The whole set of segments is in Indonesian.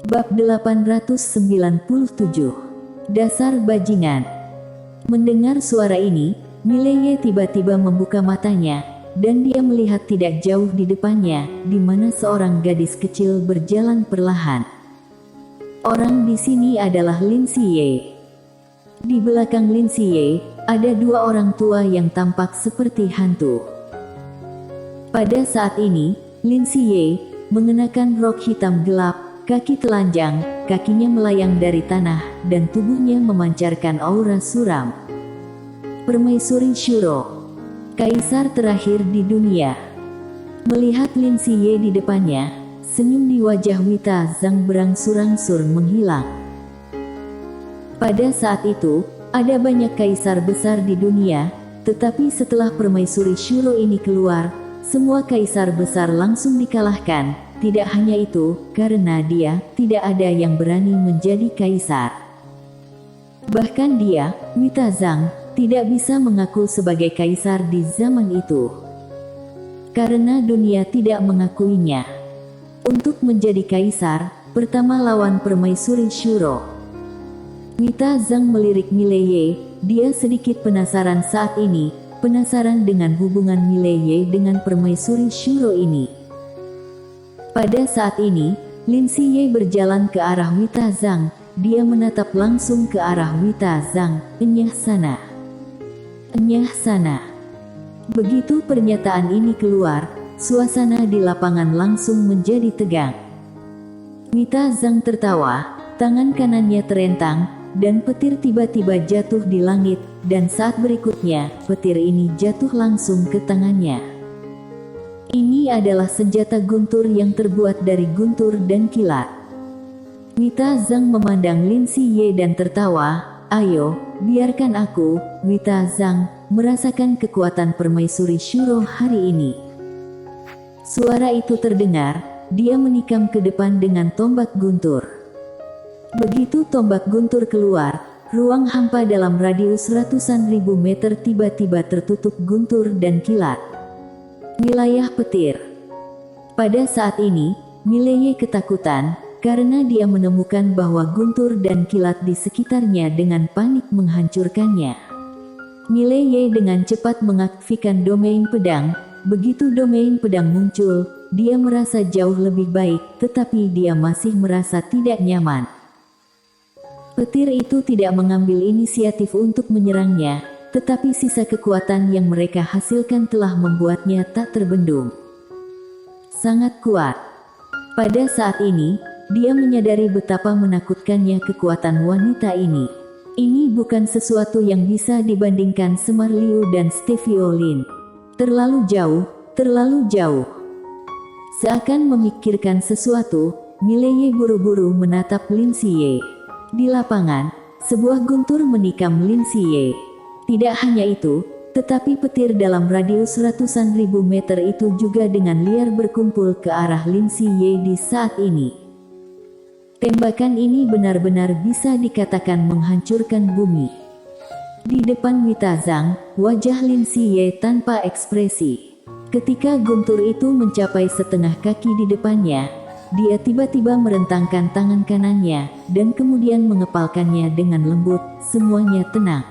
Bab 897. Dasar bajingan. Mendengar suara ini, Mileye tiba-tiba membuka matanya, dan dia melihat tidak jauh di depannya, di mana seorang gadis kecil berjalan perlahan. Orang di sini adalah Lin Siye. Di belakang Lin Siye, ada dua orang tua yang tampak seperti hantu. Pada saat ini, Lin Siye mengenakan rok hitam gelap, kaki telanjang, kakinya melayang dari tanah, dan tubuhnya memancarkan aura suram. Permaisuri Shuro, kaisar terakhir di dunia. Melihat Lin Siye di depannya, senyum di wajah Wita Zhang berangsur-angsur menghilang. Pada saat itu, ada banyak kaisar besar di dunia, tetapi setelah permaisuri Shuro ini keluar, semua kaisar besar langsung dikalahkan. Tidak hanya itu, karena dia, tidak ada yang berani menjadi kaisar. Bahkan dia, Wita Zhang, tidak bisa mengaku sebagai kaisar di zaman itu. Karena dunia tidak mengakuinya. Untuk menjadi kaisar, pertama lawan permaisuri Shuro. Wita Zhang melirik Mileye, dia sedikit penasaran saat ini, penasaran dengan hubungan Mileye dengan permaisuri Shuro ini. Pada saat ini, Lin Siye berjalan ke arah Wita Zhang. Dia menatap langsung ke arah Wita Zhang. Enyah sana. Enyah sana. Begitu pernyataan ini keluar, suasana di lapangan langsung menjadi tegang. Wita Zhang tertawa, tangan kanannya terentang, dan petir tiba-tiba jatuh di langit, dan saat berikutnya, petir ini jatuh langsung ke tangannya. Ini adalah senjata guntur yang terbuat dari guntur dan kilat. Wita Zhang memandang Lin Siye dan tertawa. Ayo, biarkan aku, Wita Zhang, merasakan kekuatan permaisuri Shuro hari ini. Suara itu terdengar, dia menikam ke depan dengan tombak guntur. Begitu tombak guntur keluar, ruang hampa dalam radius ratusan ribu meter tiba-tiba tertutup guntur dan kilat. Wilayah petir. Pada saat ini, Mileye ketakutan, karena dia menemukan bahwa guntur dan kilat di sekitarnya dengan panik menghancurkannya. Mileye dengan cepat mengaktifkan domain pedang. Begitu domain pedang muncul, dia merasa jauh lebih baik, tetapi dia masih merasa tidak nyaman. Petir itu tidak mengambil inisiatif untuk menyerangnya, tetapi sisa kekuatan yang mereka hasilkan telah membuatnya tak terbendung. Sangat kuat. Pada saat ini, dia menyadari betapa menakutkannya kekuatan wanita ini. Ini bukan sesuatu yang bisa dibandingkan Semar Liu dan Stevie Lin. Terlalu jauh, terlalu jauh. Seakan memikirkan sesuatu, Mileye buru-buru menatap Lin Siye. Di lapangan, sebuah guntur menikam Lin Siye. Tidak hanya itu, tetapi petir dalam radius ratusan ribu meter itu juga dengan liar berkumpul ke arah Lin Siye di saat ini. Tembakan ini benar-benar bisa dikatakan menghancurkan bumi. Di depan Wita Zhang, wajah Lin Siye tanpa ekspresi. Ketika guntur itu mencapai setengah kaki di depannya, dia tiba-tiba merentangkan tangan kanannya, dan kemudian mengepalkannya dengan lembut. Semuanya tenang.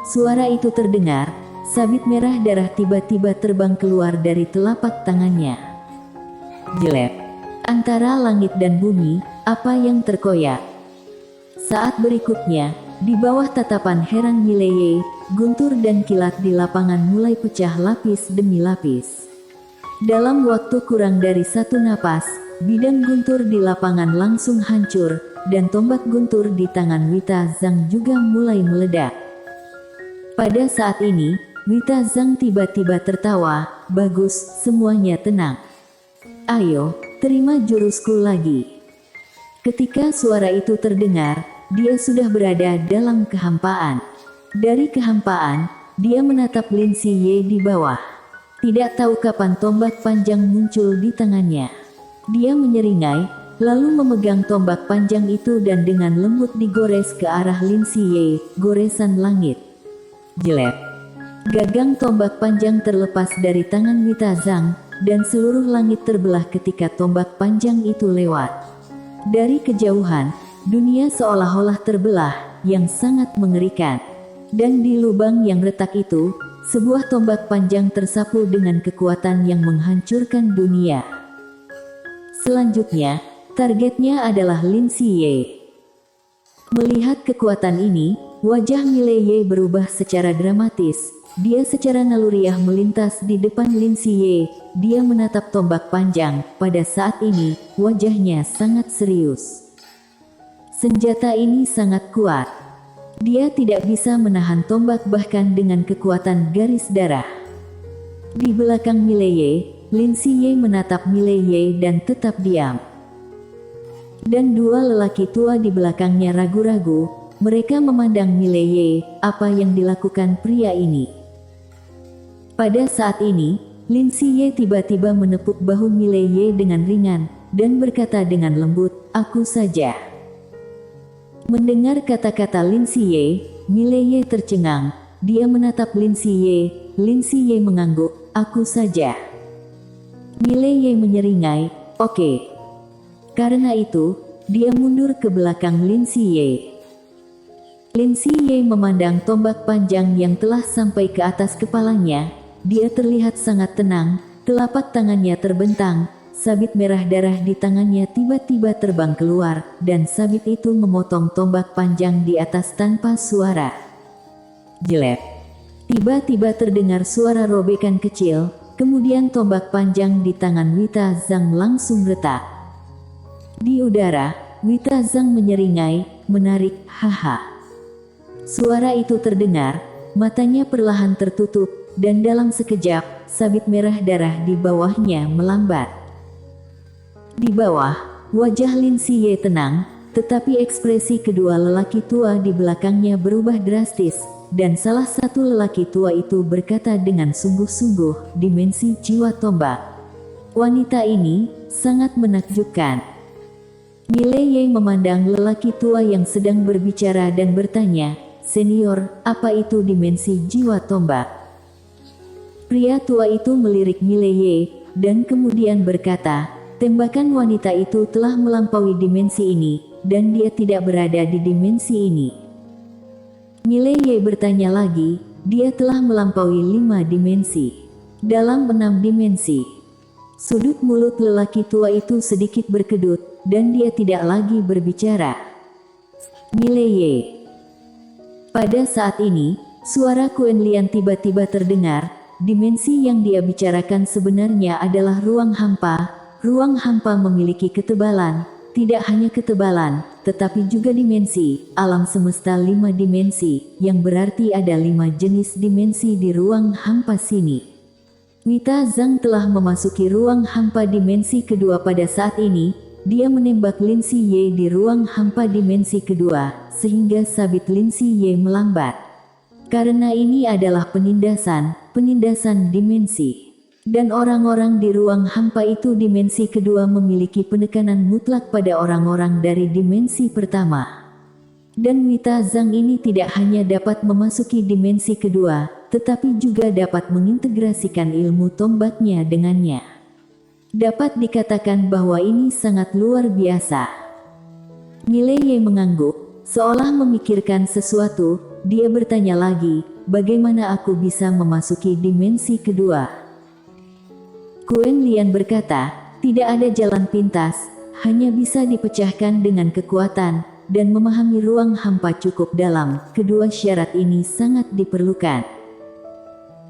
Suara itu terdengar, sabit merah darah tiba-tiba terbang keluar dari telapak tangannya. Jelek. Antara langit dan bumi, apa yang terkoyak? Saat berikutnya, di bawah tatapan heran Mileye, guntur dan kilat di lapangan mulai pecah lapis demi lapis. Dalam waktu kurang dari satu napas, bidang guntur di lapangan langsung hancur, dan tombak guntur di tangan Wita Zhang juga mulai meledak. Pada saat ini, Wita Zhang tiba-tiba tertawa. Bagus, semuanya tenang. Ayo, terima jurusku lagi. Ketika suara itu terdengar, dia sudah berada dalam kehampaan. Dari kehampaan, dia menatap Lin Siye di bawah. Tidak tahu kapan tombak panjang muncul di tangannya. Dia menyeringai, lalu memegang tombak panjang itu dan dengan lembut digores ke arah Lin Siye, goresan langit. Jelek. Gagang tombak panjang terlepas dari tangan Wita Zhang, dan seluruh langit terbelah ketika tombak panjang itu lewat. Dari kejauhan, dunia seolah-olah terbelah, yang sangat mengerikan. Dan di lubang yang retak itu, sebuah tombak panjang tersapu dengan kekuatan yang menghancurkan dunia. Selanjutnya, targetnya adalah Lin Ziye. Melihat kekuatan ini, wajah Mileye berubah secara dramatis. Dia secara naluriah melintas di depan Lin Ziye. Dia menatap tombak panjang. Pada saat ini, wajahnya sangat serius. Senjata ini sangat kuat. Dia tidak bisa menahan tombak bahkan dengan kekuatan garis darah. Di belakang Mileye, Lin Ziye menatap Mileye dan tetap diam. Dan dua lelaki tua di belakangnya ragu-ragu. Mereka memandang Mileye, apa yang dilakukan pria ini. Pada saat ini, Lin Ziye tiba-tiba menepuk bahu Mileye dengan ringan, dan berkata dengan lembut, "Aku saja." Mendengar kata-kata Lin Ziye, Mileye tercengang. Dia menatap Lin Ziye. Lin Ziye mengangguk, "Aku saja." Mileye menyeringai, "Oke." Karena itu, dia mundur ke belakang Lin Ziye. Lin Ziye memandang tombak panjang yang telah sampai ke atas kepalanya. Dia terlihat sangat tenang, telapak tangannya terbentang, sabit merah darah di tangannya tiba-tiba terbang keluar, dan sabit itu memotong tombak panjang di atas tanpa suara. Jelek. Tiba-tiba terdengar suara robekan kecil, kemudian tombak panjang di tangan Wita Zhang langsung retak. Di udara, Wita Zhang menyeringai, menarik, "Haha." Suara itu terdengar, matanya perlahan tertutup, dan dalam sekejap, sabit merah darah di bawahnya melambat. Di bawah, wajah Lin Ziye tenang, tetapi ekspresi kedua lelaki tua di belakangnya berubah drastis, dan salah satu lelaki tua itu berkata dengan sungguh-sungguh, "Dimensi jiwa tombak. Wanita ini sangat menakjubkan." Mileye memandang lelaki tua yang sedang berbicara dan bertanya, "Senior, apa itu dimensi jiwa tombak?" Pria tua itu melirik Mileye, dan kemudian berkata, "Tembakan wanita itu telah melampaui dimensi ini, dan dia tidak berada di dimensi ini." Mileye bertanya lagi, "Dia telah melampaui 5 dimensi. Dalam 6 dimensi." Sudut mulut lelaki tua itu sedikit berkedut, dan dia tidak lagi berbicara. Mileye. Pada saat ini, suara Quen Lian tiba-tiba terdengar. Dimensi yang dia bicarakan sebenarnya adalah ruang hampa. Ruang hampa memiliki ketebalan, tidak hanya ketebalan, tetapi juga dimensi, alam semesta 5 dimensi, yang berarti ada 5 jenis dimensi di ruang hampa sini. Wita Zhang telah memasuki ruang hampa dimensi kedua pada saat ini. Dia menembak Lin Ziye di ruang hampa dimensi kedua, sehingga sabit Lin Ziye melambat. Karena ini adalah penindasan dimensi. Dan orang-orang di ruang hampa itu dimensi kedua memiliki penekanan mutlak pada orang-orang dari dimensi pertama. Dan Wita Zhang ini tidak hanya dapat memasuki dimensi kedua, tetapi juga dapat mengintegrasikan ilmu tombaknya dengannya. Dapat dikatakan bahwa ini sangat luar biasa. Mileye mengangguk, seolah memikirkan sesuatu. Dia bertanya lagi, "Bagaimana aku bisa memasuki dimensi kedua?" Quen Lian berkata, "Tidak ada jalan pintas, hanya bisa dipecahkan dengan kekuatan, dan memahami ruang hampa cukup dalam. Kedua syarat ini sangat diperlukan."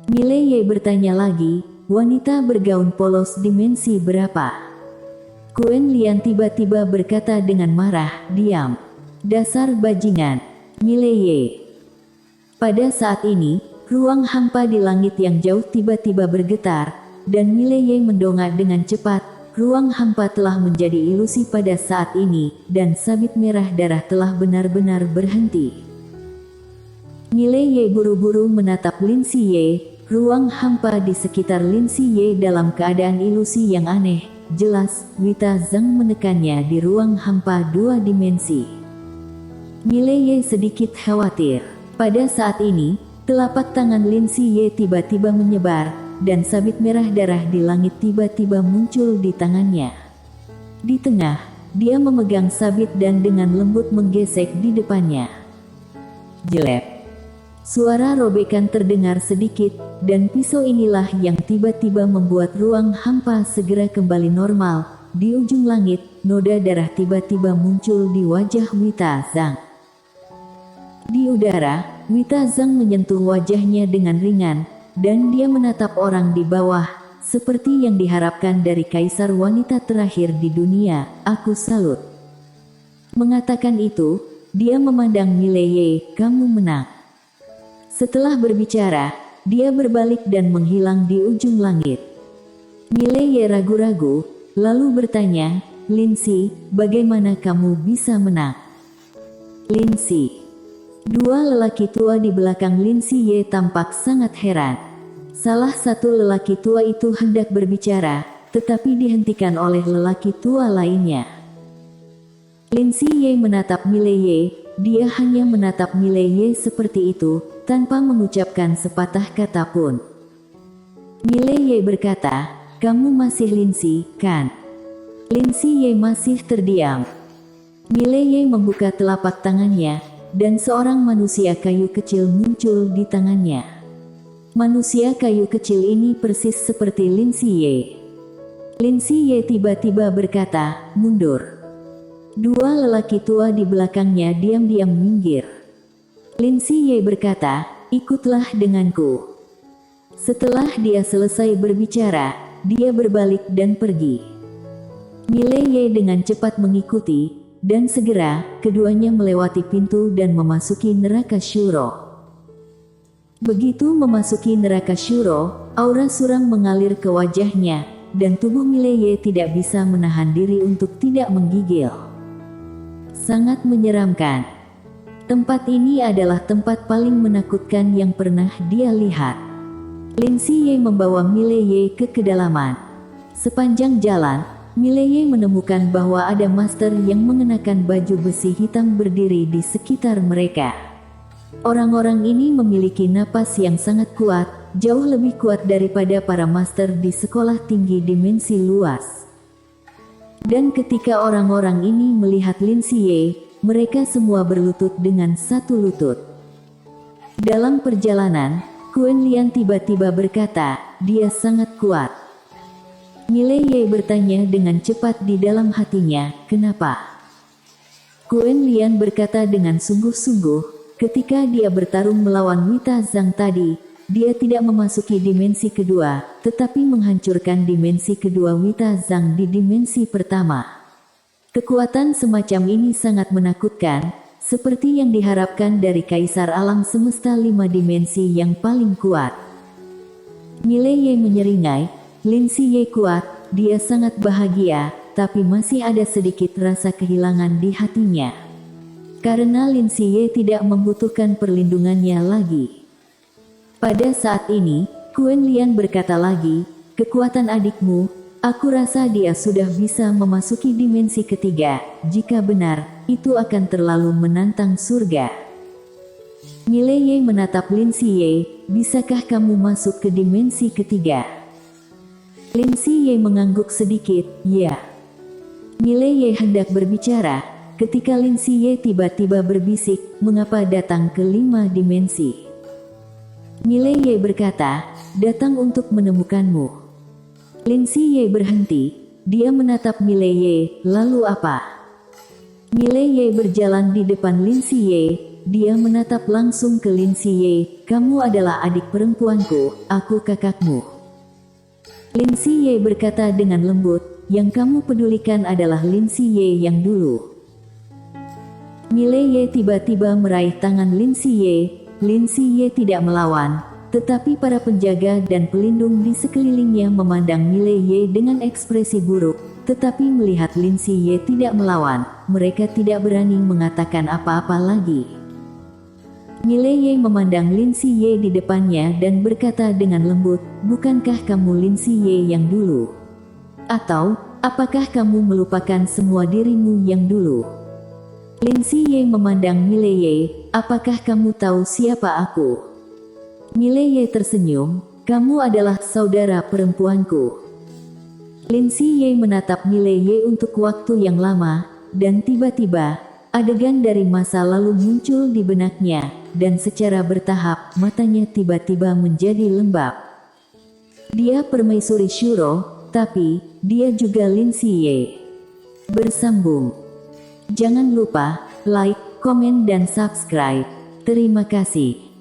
Mileye bertanya lagi, "Wanita bergaun polos dimensi berapa?" Quen Lian tiba-tiba berkata dengan marah, "Diam. Dasar bajingan." Mileye. Pada saat ini, ruang hampa di langit yang jauh tiba-tiba bergetar, dan Mileye mendongak dengan cepat. Ruang hampa telah menjadi ilusi pada saat ini, dan sabit merah darah telah benar-benar berhenti. Mileye buru-buru menatap Lin Ziye. Ruang hampa di sekitar Lin Ziye dalam keadaan ilusi yang aneh. Jelas, Wita Zhang menekannya di ruang hampa 2 dimensi. Mileye sedikit khawatir. Pada saat ini, telapak tangan Lin Ziye tiba-tiba menyebar, dan sabit merah darah di langit tiba-tiba muncul di tangannya. Di tengah, dia memegang sabit dan dengan lembut menggesek di depannya. Jelek. Suara robekan terdengar sedikit, dan pisau inilah yang tiba-tiba membuat ruang hampa segera kembali normal. Di ujung langit, noda darah tiba-tiba muncul di wajah Wita Zhang. Di udara, Wita Zhang menyentuh wajahnya dengan ringan, dan dia menatap orang di bawah, seperti yang diharapkan dari kaisar wanita terakhir di dunia. Aku salut. Mengatakan itu, dia memandang Mileye, kamu menang. Setelah berbicara, dia berbalik dan menghilang di ujung langit. Mileye ragu-ragu, lalu bertanya, Linsi, bagaimana kamu bisa menang? Linsi. Dua lelaki tua di belakang Linsi Ye tampak sangat heran. Salah satu lelaki tua itu hendak berbicara, tetapi dihentikan oleh lelaki tua lainnya. Linsi Ye menatap Mileye, dia hanya menatap Mileye seperti itu, tanpa mengucapkan sepatah kata pun. Mileye berkata, kamu masih Linsi, kan? Linsi Ye masih terdiam. Mileye membuka telapak tangannya, dan seorang manusia kayu kecil muncul di tangannya. Manusia kayu kecil ini persis seperti Linsi Ye. Linsi Ye tiba-tiba berkata, mundur. Dua lelaki tua di belakangnya diam-diam minggir. Linsi Ye berkata, ikutlah denganku. Setelah dia selesai berbicara, dia berbalik dan pergi. Mileye dengan cepat mengikuti, dan segera, keduanya melewati pintu dan memasuki neraka Shuro. Begitu memasuki neraka Shuro, aura suram mengalir ke wajahnya, dan tubuh Mileye tidak bisa menahan diri untuk tidak menggigil. Sangat menyeramkan. Tempat ini adalah tempat paling menakutkan yang pernah dia lihat. Linsi Ye membawa Mileye ke kedalaman. Sepanjang jalan, Mileye menemukan bahwa ada master yang mengenakan baju besi hitam berdiri di sekitar mereka. Orang-orang ini memiliki napas yang sangat kuat, jauh lebih kuat daripada para master di sekolah tinggi dimensi luas. Dan ketika orang-orang ini melihat Linsi Ye, mereka semua berlutut dengan satu lutut. Dalam perjalanan, Quen Lian tiba-tiba berkata, dia sangat kuat. Mileye bertanya dengan cepat di dalam hatinya, kenapa? Quen Lian berkata dengan sungguh-sungguh, ketika dia bertarung melawan Wita Zhang tadi, dia tidak memasuki dimensi kedua, tetapi menghancurkan dimensi kedua Wita Zhang di dimensi pertama. Kekuatan semacam ini sangat menakutkan, seperti yang diharapkan dari kaisar alam semesta 5 dimensi yang paling kuat. Mileye menyeringai, Linsi Ye kuat, dia sangat bahagia, tapi masih ada sedikit rasa kehilangan di hatinya. Karena Linsi Ye tidak membutuhkan perlindungannya lagi. Pada saat ini, Quen Lian berkata lagi, kekuatan adikmu, aku rasa dia sudah bisa memasuki dimensi ketiga, jika benar, itu akan terlalu menantang surga. Mileye menatap Linsi Ye, bisakah kamu masuk ke dimensi ketiga? Linsi Ye mengangguk sedikit, ya. Mileye hendak berbicara, ketika Linsi Ye tiba-tiba berbisik, mengapa datang ke 5 dimensi? Mileye berkata, datang untuk menemukanmu. Linsi Ye berhenti, dia menatap Mileye, lalu apa? Mileye berjalan di depan Linsi Ye, dia menatap langsung ke Linsi Ye, kamu adalah adik perempuanku, aku kakakmu. Linsi Ye berkata dengan lembut, yang kamu pedulikan adalah Linsi Ye yang dulu. Mileye tiba-tiba meraih tangan Linsi Ye. Linsi Ye tidak melawan, tetapi para penjaga dan pelindung di sekelilingnya memandang Mileye dengan ekspresi buruk, tetapi melihat Linsi Ye tidak melawan, mereka tidak berani mengatakan apa-apa lagi. Mileye memandang Linsi Ye di depannya dan berkata dengan lembut, bukankah kamu Linsi Ye yang dulu? Atau, apakah kamu melupakan semua dirimu yang dulu? Linsi Ye memandang Mileye, apakah kamu tahu siapa aku? Mileye tersenyum, kamu adalah saudara perempuanku. Lin Si Ye menatap Mile Ye untuk waktu yang lama, dan tiba-tiba, adegan dari masa lalu muncul di benaknya, dan secara bertahap, matanya tiba-tiba menjadi lembab. Dia permaisuri Shuro, tapi, dia juga Lin Si Ye. Bersambung. Jangan lupa, like, komen dan subscribe. Terima kasih.